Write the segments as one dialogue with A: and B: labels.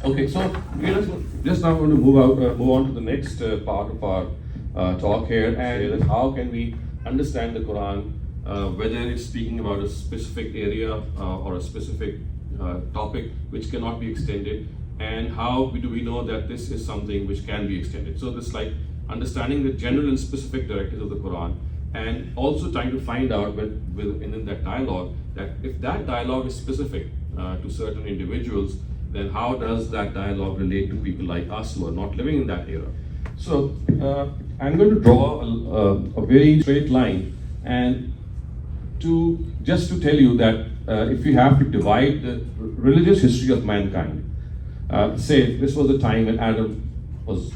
A: Okay, so we're just now going to move on to the next part of our talk here, and is how can we understand the Quran, whether it's speaking about a specific area or a specific topic which cannot be extended, and how do we know that this is something which can be extended. So this like understanding the general and specific directives of the Quran, and also trying to find out within that dialogue that if that dialogue is specific to certain individuals, then how does that dialogue relate to people like us who are not living in that era? So I'm going to draw a very straight line, and just to tell you that if we have to divide the religious history of mankind, say this was the time when Adam was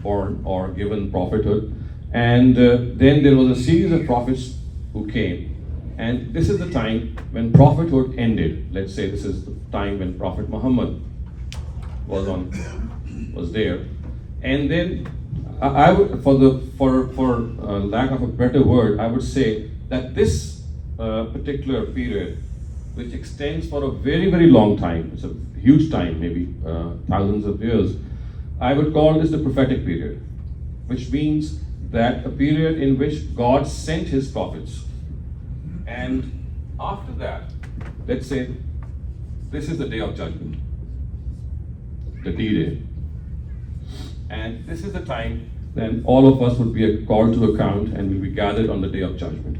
A: born or given prophethood, and then there was a series of prophets who came, and this is the time when prophethood ended. Let's say this is the time when Prophet Muhammad was there, and then I would, for lack of a better word, I would say that this particular period, which extends for a very, very long time, it's a huge time, maybe thousands of years, I would call this the prophetic period, which means that a period in which God sent his prophets. And after that, let's say this is the day of judgment, the D-Day. And this is the time then all of us would be called to account and will be gathered on the day of judgment.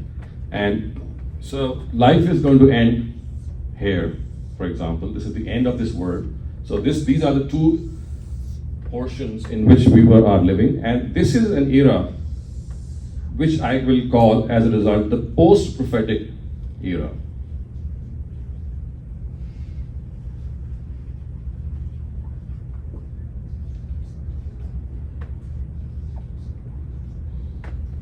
A: And so life is going to end here, for example. This is the end of this world. So these are the two portions in which we are living. And this is an era which I will call, as a result, the post-prophetic era.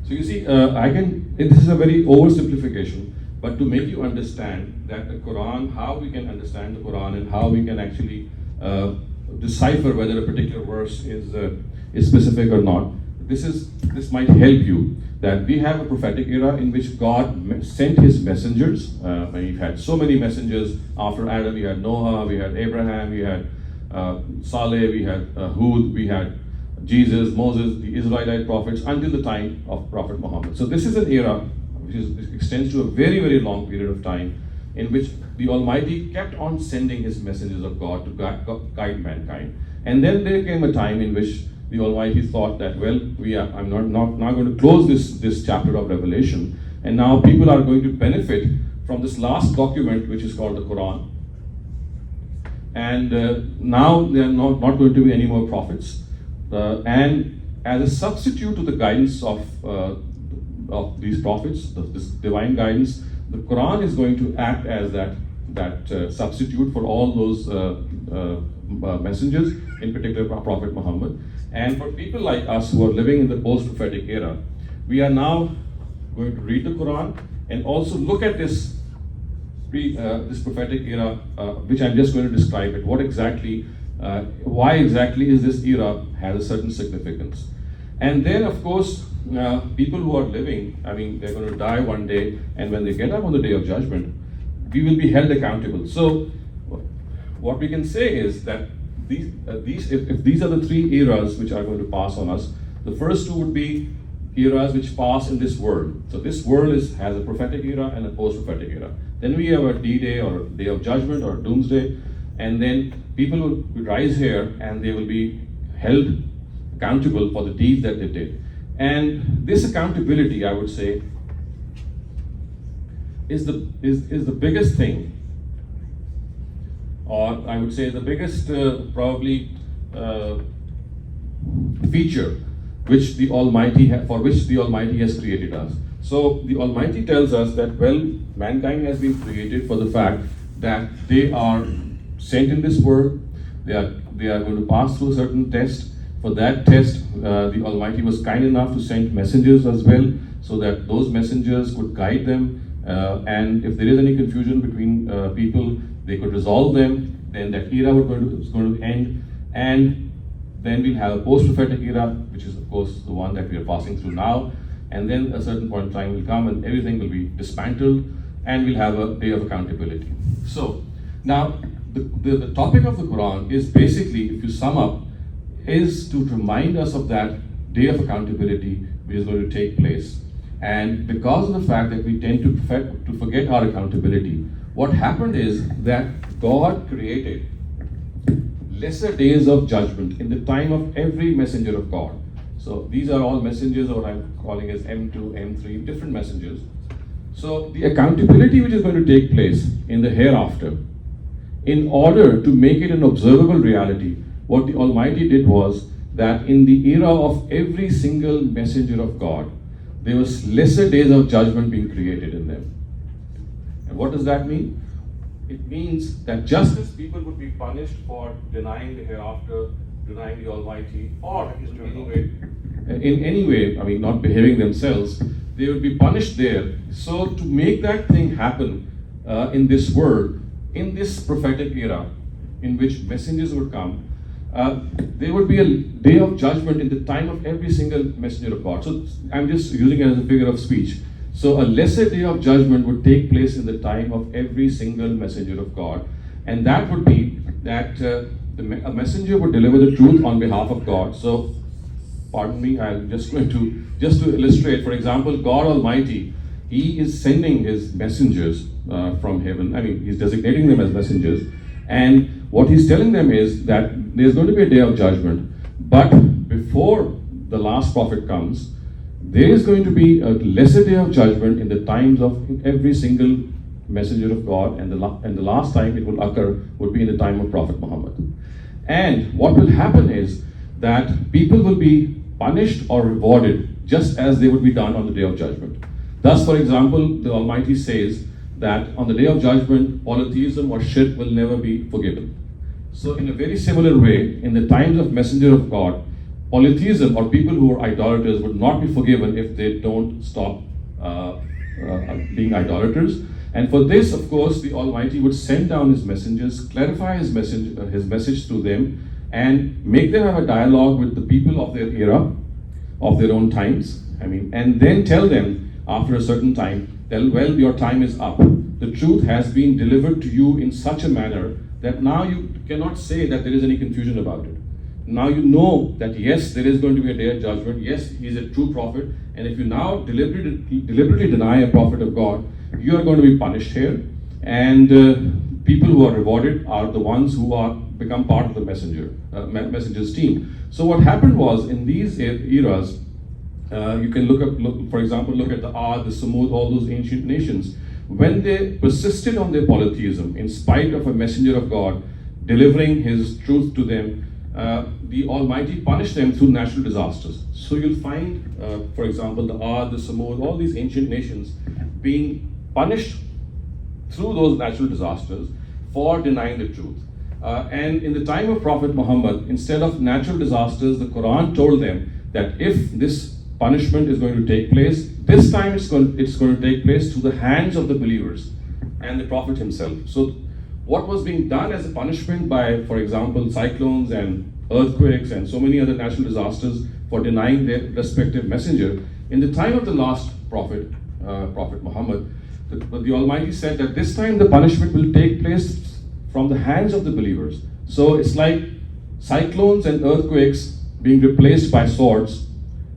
A: So you see, this is a very oversimplification, but to make you understand that the Quran, how we can understand the Quran and how we can actually decipher whether a particular verse is specific or not, this might help you. That we have a prophetic era in which God sent his messengers. We've had so many messengers after Adam. We had Noah, we had Abraham, we had Saleh, we had Hud, we had Jesus, Moses, the Israelite prophets, until the time of Prophet Muhammad. So this is an era which extends to a very, very long period of time in which the Almighty kept on sending his messengers of God to guide mankind. And then there came a time in which the Almighty thought that, well, I'm not going to close this chapter of Revelation, and now people are going to benefit from this last document, which is called the Quran. And now there are not going to be any more prophets. And as a substitute to the guidance of these prophets, this divine guidance, the Quran is going to act as that substitute for all those messengers, in particular Prophet Muhammad. And for people like us who are living in the post-prophetic era, we are now going to read the Quran and also look at this prophetic era, which I'm just going to describe it. Why exactly is this era has a certain significance? And then, of course, people who are living, they're going to die one day, and when they get up on the day of judgment, we will be held accountable. So what we can say is that if these are the three eras which are going to pass on us, the first two would be eras which pass in this world. So this world has a prophetic era and a post-prophetic era. Then we have a D-Day or Day of Judgment or Doomsday, and then people will rise here and they will be held accountable for the deeds that they did. And this accountability, I would say, is the biggest thing, or I would say the biggest feature which the Almighty for which the Almighty has created us. So the Almighty tells us that, well, mankind has been created for the fact that they are sent in this world. They are going to pass through a certain test. For that test, the Almighty was kind enough to send messengers as well, so that those messengers could guide them. And if there is any confusion between people, they could resolve them. Then that era is going to end, and then we'll have a post-prophetic era, which is of course the one that we are passing through now. And then a certain point in time will come, and everything will be dismantled, and we'll have a day of accountability. So now the topic of the Quran is basically, if you sum up, is to remind us of that day of accountability which is going to take place. And because of the fact that we tend to forget our accountability, what happened is that God created lesser days of judgment in the time of every messenger of God. So these are all messengers, or what I'm calling as M2, M3, different messengers. So the accountability which is going to take place in the hereafter, in order to make it an observable reality, what the Almighty did was that in the era of every single messenger of God, there was lesser days of judgment being created in them. And what does that mean? It means that just as people would be punished for denying the hereafter, denying the Almighty, or in any way, I mean, not behaving themselves, they would be punished there. So to make that thing happen in this world, in this prophetic era, in which messengers would come, there would be a day of judgment in the time of every single messenger of God. So I'm just using it as a figure of speech. So a lesser day of judgment would take place in the time of every single messenger of God. And that would be that a messenger would deliver the truth on behalf of God. So, pardon me, I'm just going to, just to illustrate, for example, God Almighty, He is sending His messengers from heaven. I mean, He's designating them as messengers. And what He's telling them is that there's going to be a day of judgment. But before the last prophet comes, there is going to be a lesser day of judgment in the times of every single messenger of God, and the last time it will occur would be in the time of Prophet Muhammad. And what will happen is that people will be punished or rewarded just as they would be done on the day of judgment. Thus, for example, the Almighty says that on the day of judgment, polytheism or shirk will never be forgiven. So in a very similar way, in the times of messenger of God, polytheism or people who are idolaters would not be forgiven if they don't stop being idolaters. And for this, of course, the Almighty would send down His messengers, clarify His message to them, and make them have a dialogue with the people of their era, of their own times. And then tell them after a certain time that, well, your time is up. The truth has been delivered to you in such a manner that now you cannot say that there is any confusion about it. Now you know that yes, there is going to be a day of judgment. Yes, He is a true prophet. And if you now deliberately deny a prophet of God, you are going to be punished here. And people who are rewarded are the ones who are become part of the messenger's team. So what happened was, in these eras, you can for example, look at the Ad, the Samud, all those ancient nations. When they persisted on their polytheism, in spite of a messenger of God delivering his truth to them, the Almighty punished them through natural disasters. So you'll find, for example, the Ad, the Samud, all these ancient nations being punished through those natural disasters for denying the truth. And in the time of Prophet Muhammad, instead of natural disasters, the Quran told them that if this punishment is going to take place, this time it's going to take place through the hands of the believers and the Prophet himself. So what was being done as a punishment by, for example, cyclones and earthquakes and so many other natural disasters for denying their respective messenger, in the time of the last prophet, Prophet Muhammad, the Almighty said that this time the punishment will take place from the hands of the believers. So it's like cyclones and earthquakes being replaced by swords,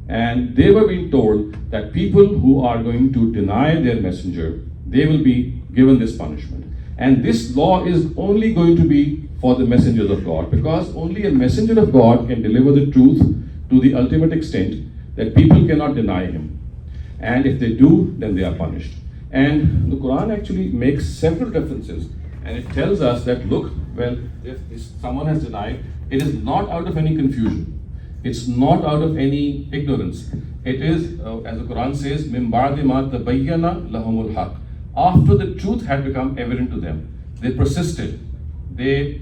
A: and they were being told that people who are going to deny their messenger, they will be given this punishment. And this law is only going to be for the messengers of God, because only a messenger of God can deliver the truth to the ultimate extent that people cannot deny him. And if they do, then they are punished. And the Quran actually makes several references, and it tells us that, look, well, if someone has denied, it is not out of any confusion. It's not out of any ignorance. It is, as the Quran says, مِن بَعْدِ مَا تَبَيَّنَ لَهُمُ الْحَقِّ. After the truth had become evident to them, they persisted. There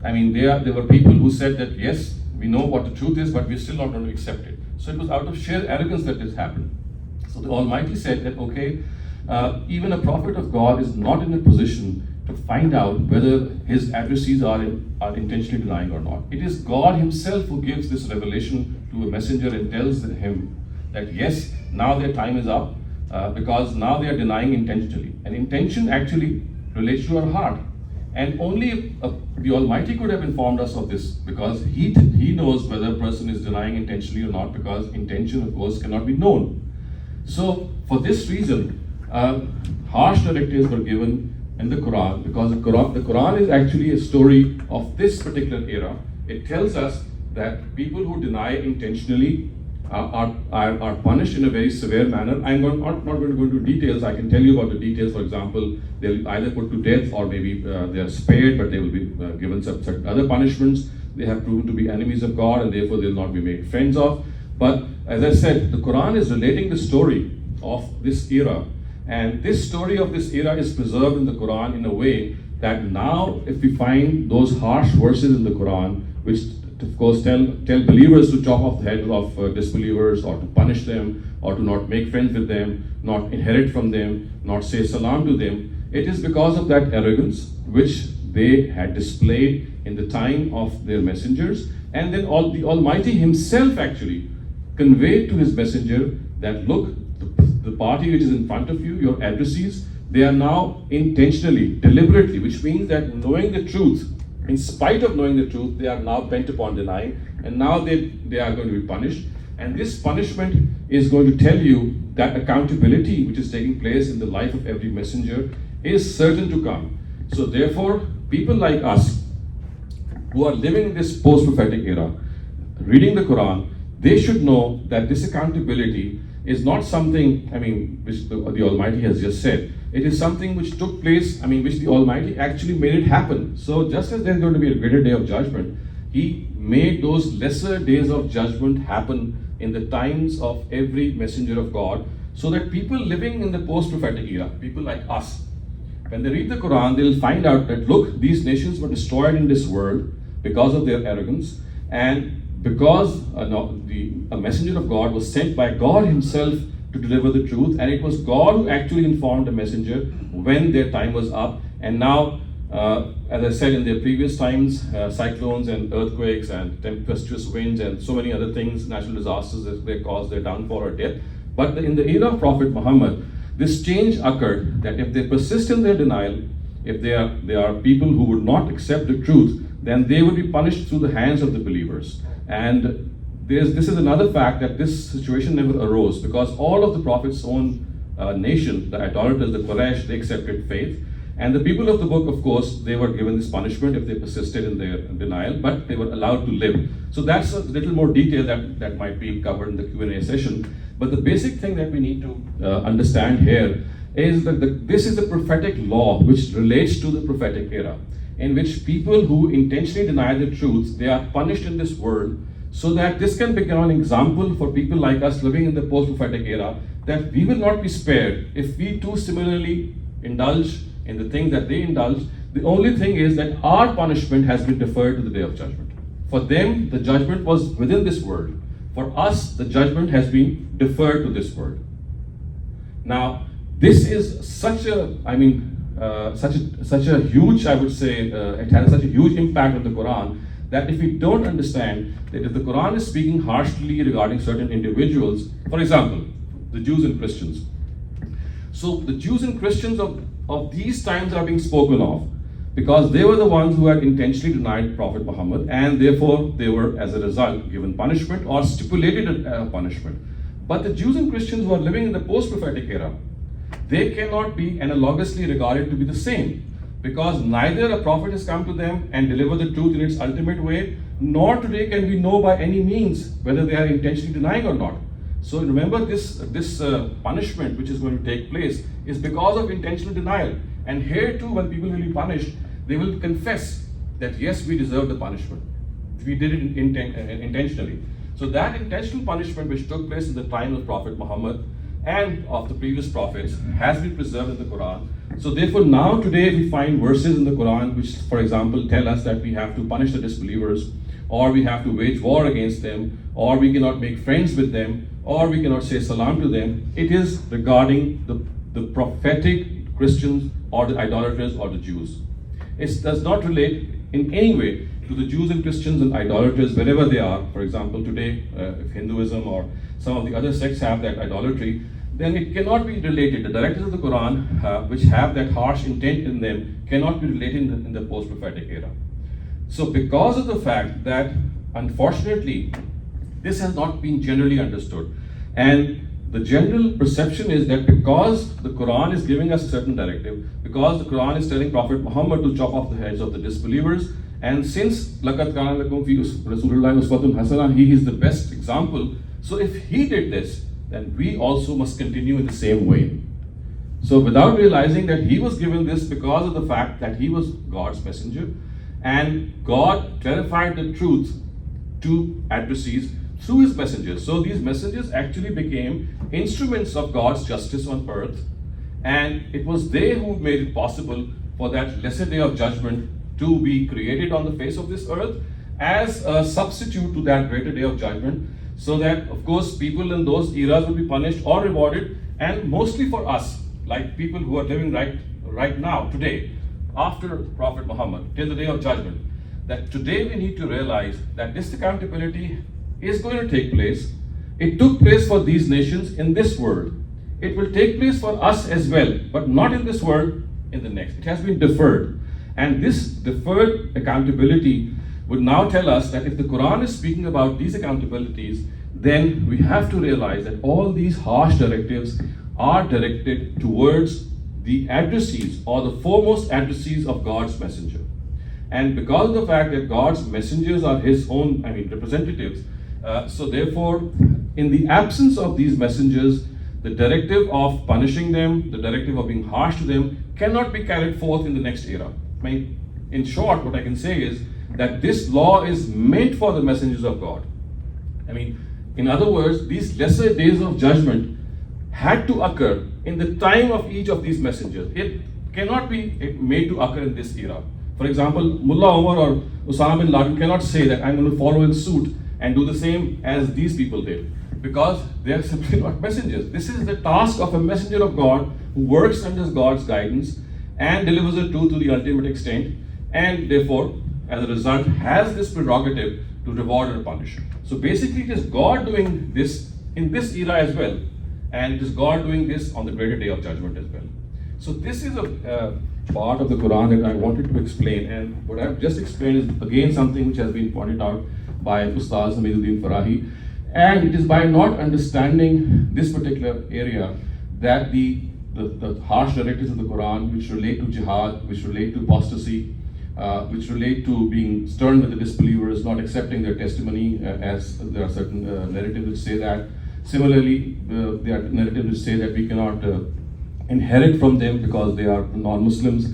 A: were people who said that, yes, we know what the truth is, but we're still not going to accept it. So it was out of sheer arrogance that this happened. So the Almighty said that, okay, even a prophet of God is not in a position to find out whether his addressees are intentionally denying or not. It is God himself who gives this revelation to a messenger and tells him that yes, now their time is up, because now they are denying intentionally. And intention actually relates to our heart. And only the Almighty could have informed us of this, because He knows whether a person is denying intentionally or not, because intention, of course, cannot be known. So, for this reason, harsh directives were given in the Quran, because the Quran is actually a story of this particular era. It tells us that people who deny intentionally are punished in a very severe manner. I'm not going to go into details. I can tell you about the details. For example, they'll either put to death, or maybe they are spared, but they will be given certain other punishments. They have proven to be enemies of God, and therefore they'll not be made friends of. But as I said, the Quran is relating the story of this era, and this story of this era is preserved in the Quran in a way that now, if we find those harsh verses in the Quran, which of course tell believers to chop off the head of disbelievers, or to punish them, or to not make friends with them, not inherit from them, not say salam to them, it is because of that arrogance which they had displayed in the time of their messengers. And then the Almighty Himself actually conveyed to His messenger that, look, the party which is in front of you, your addressees, they are now intentionally, deliberately, which means that knowing the truth, in spite of knowing the truth, they are now bent upon denying, and now they are going to be punished. And this punishment is going to tell you that accountability which is taking place in the life of every messenger is certain to come. So therefore, people like us who are living in this post-prophetic era, reading the Quran, they should know that this accountability is not something, which the Almighty has just said. It is something which took place, which the Almighty actually made it happen. So just as there's going to be a greater day of judgment, He made those lesser days of judgment happen in the times of every messenger of God, so that people living in the post-prophetic era, people like us, when they read the Quran, they'll find out that, look, these nations were destroyed in this world because of their arrogance, and because a messenger of God was sent by God Himself to deliver the truth, and it was God who actually informed the messenger when their time was up. And now, as I said, in their previous times, cyclones and earthquakes and tempestuous winds and so many other things, natural disasters, they caused their downfall or death. But in the era of Prophet Muhammad, this change occurred, that if they persist in their denial, if they are people who would not accept the truth, then they would be punished through the hands of the believers. And this is another fact, that this situation never arose, because all of the Prophet's own nation, the idolaters, the Quraysh, they accepted faith. And the people of the book, of course, they were given this punishment if they persisted in their denial, but they were allowed to live. So that's a little more detail that might be covered in the Q&A session. But the basic thing that we need to understand here is that this is a prophetic law which relates to the prophetic era, in which people who intentionally deny the truth, they are punished in this world, so that this can become an example for people like us living in the post-prophetic era, that we will not be spared if we too similarly indulge in the things that they indulge. The only thing is that our punishment has been deferred to the day of judgment. For them, the judgment was within this world. For us, the judgment has been deferred to this world. Now, this is such a huge, I would say, it has such a huge impact on the Quran, that if we don't understand that if the Quran is speaking harshly regarding certain individuals, for example, the Jews and Christians. So the Jews and Christians of these times are being spoken of, because they were the ones who had intentionally denied Prophet Muhammad, and therefore they were, as a result, given punishment or stipulated a punishment. But the Jews and Christians who are living in the post-prophetic era, they cannot be analogously regarded to be the same, because neither a prophet has come to them and delivered the truth in its ultimate way, nor today can we know by any means whether they are intentionally denying or not. So remember, this punishment which is going to take place is because of intentional denial. And here too, when people will be punished, they will confess that yes, we deserve the punishment. We did it intentionally. So that intentional punishment which took place in the time of Prophet Muhammad and of the previous prophets has been preserved in the Quran. So therefore now today we find verses in the Quran which, for example, tell us that we have to punish the disbelievers, or we have to wage war against them, or we cannot make friends with them, or we cannot say salam to them. It is regarding the prophetic Christians or the idolaters or the Jews. It does not relate in any way to the Jews and Christians and idolaters wherever they are. For example, today, if Hinduism or some of the other sects have that idolatry, then it cannot be related. The directives of the Quran, which have that harsh intent in them, cannot be related in the post-prophetic era. So because of the fact that, unfortunately, this has not been generally understood, and the general perception is that because the Quran is giving us a certain directive, because the Quran is telling Prophet Muhammad to chop off the heads of the disbelievers, and since لَقَدْ كَانَ لَكُمْ فِي رَسُولِ اللَّهِ أُسْوَةٌ حَسَنَةٌ, he is the best example. So if he did this, then we also must continue in the same way. So without realizing that he was given this because of the fact that he was God's messenger, and God clarified the truth to addressees through his messengers. So these messengers actually became instruments of God's justice on earth, and it was they who made it possible for that lesser day of judgment to be created on the face of this earth as a substitute to that greater day of judgment, so that of course people in those eras will be punished or rewarded, and mostly for us, like people who are living right now, today, after Prophet Muhammad, till the day of judgment, that today we need to realize that this accountability is going to take place. It took place for these nations in this world. It will take place for us as well, but not in this world, in the next. It has been deferred. And this deferred accountability would now tell us that if the Quran is speaking about these accountabilities, then we have to realize that all these harsh directives are directed towards the addressees, or the foremost addressees of God's messenger. And because of the fact that God's messengers are his own, representatives, so therefore, in the absence of these messengers, the directive of punishing them, the directive of being harsh to them, cannot be carried forth in the next era. In short, what I can say is that this law is meant for the messengers of God. In other words, these lesser days of judgment had to occur in the time of each of these messengers. It cannot be made to occur in this era. For example, Mullah Omar or Osama bin Laden cannot say that I'm going to follow in suit and do the same as these people did, because they are simply not messengers. This is the task of a messenger of God who works under God's guidance and delivers the truth to the ultimate extent, and therefore, as a result, has this prerogative to reward or punish. So basically, it is God doing this in this era as well, and it is God doing this on the greater day of judgment as well. So this is a part of the Quran that I wanted to explain, and what I've just explained is again something which has been pointed out by Ustaz Hamiduddin Farahi, and it is by not understanding this particular area that the harsh directives of the Quran, which relate to jihad, which relate to apostasy, which relate to being stern with the disbelievers, not accepting their testimony, as there are certain narratives which say that. Similarly, there are narratives which say that we cannot inherit from them because they are non-Muslims.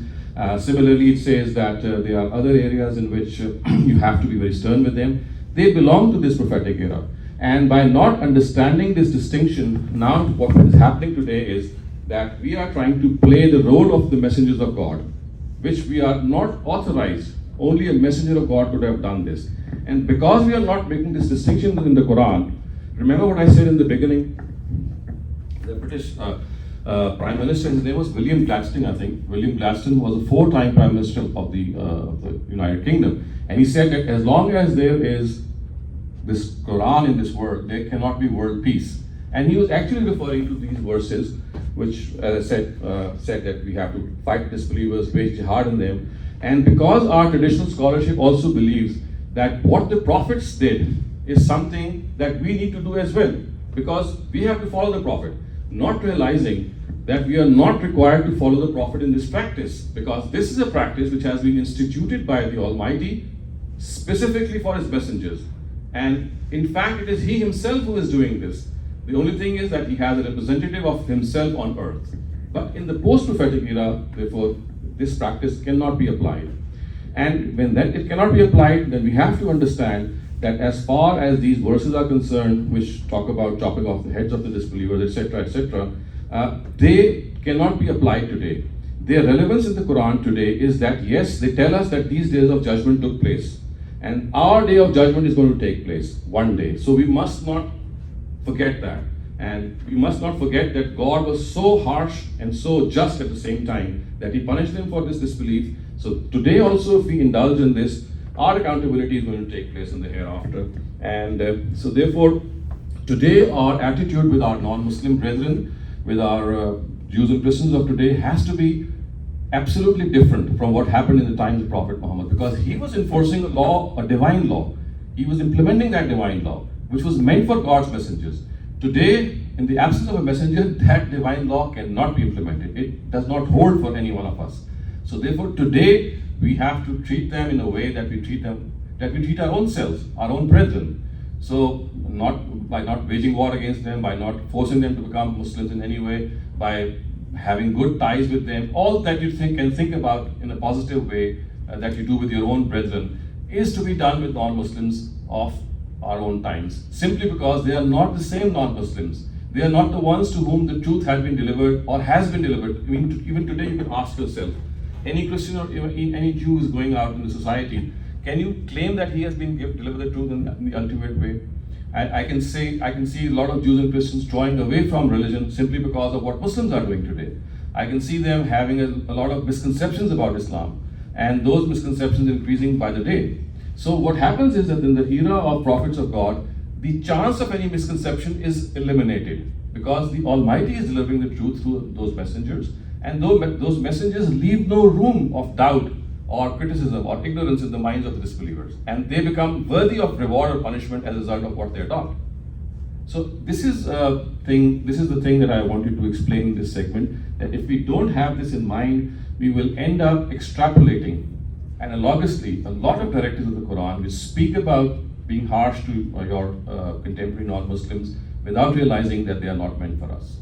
A: Similarly, it says that there are other areas in which you have to be very stern with them. They belong to this prophetic era. And by not understanding this distinction, now what is happening today is that we are trying to play the role of the messengers of God, which we are not authorized. Only a messenger of God could have done this. And because we are not making this distinction in the Quran, remember what I said in the beginning? The British Prime Minister, his name was William Gladstone, I think. William Gladstone was a 4-time Prime Minister of the United Kingdom. And he said that as long as there is this Quran in this world, there cannot be world peace. And he was actually referring to these verses, which, as I said that we have to fight disbelievers, wage jihad in them. And because our traditional scholarship also believes that what the prophets did is something that we need to do as well, because we have to follow the prophet, not realizing that we are not required to follow the prophet in this practice, because this is a practice which has been instituted by the Almighty specifically for his messengers. And in fact, it is he himself who is doing this. The only thing is that he has a representative of himself on earth. But in the post-prophetic era, therefore, this practice cannot be applied. And when that it cannot be applied, then we have to understand that as far as these verses are concerned, which talk about chopping off the heads of the disbelievers, etc., they cannot be applied today. Their relevance in the Quran today is that, yes, they tell us that these days of judgment took place, and our day of judgment is going to take place one day. So we must not forget that. And we must not forget that God was so harsh and so just at the same time that he punished them for this disbelief. So today also, if we indulge in this, our accountability is going to take place in the hereafter. And so therefore, today our attitude with our non-Muslim brethren with our Jews and Christians of today has to be absolutely different from what happened in the times of Prophet Muhammad, because he was enforcing a law, a divine law. He was implementing that divine law, which was meant for God's messengers. Today, in the absence of a messenger, that divine law cannot be implemented. It does not hold for any one of us. So therefore, today, we have to treat them in a way that we treat our own selves, our own brethren. So by not waging war against them, by not forcing them to become Muslims in any way, by having good ties with them, all that you can think about in a positive way that you do with your own brethren is to be done with non-Muslims of our own times, simply because they are not the same non-Muslims. They are not the ones to whom the truth has been delivered or has been delivered. Even today, you can ask yourself, any Christian or even any Jew is going out in the society, can you claim that he has been delivered the truth in the ultimate way? I can see a lot of Jews and Christians drawing away from religion simply because of what Muslims are doing today. I can see them having a lot of misconceptions about Islam, and those misconceptions increasing by the day. So what happens is that in the era of prophets of God, the chance of any misconception is eliminated, because the Almighty is delivering the truth through those messengers, and those messengers leave no room of doubt or criticism or ignorance in the minds of the disbelievers, and they become worthy of reward or punishment as a result of what they are taught. So this is the thing that I wanted to explain in this segment, that if we don't have this in mind, we will end up extrapolating analogously a lot of directives of the Quran which speak about being harsh to your contemporary non-Muslims without realizing that they are not meant for us.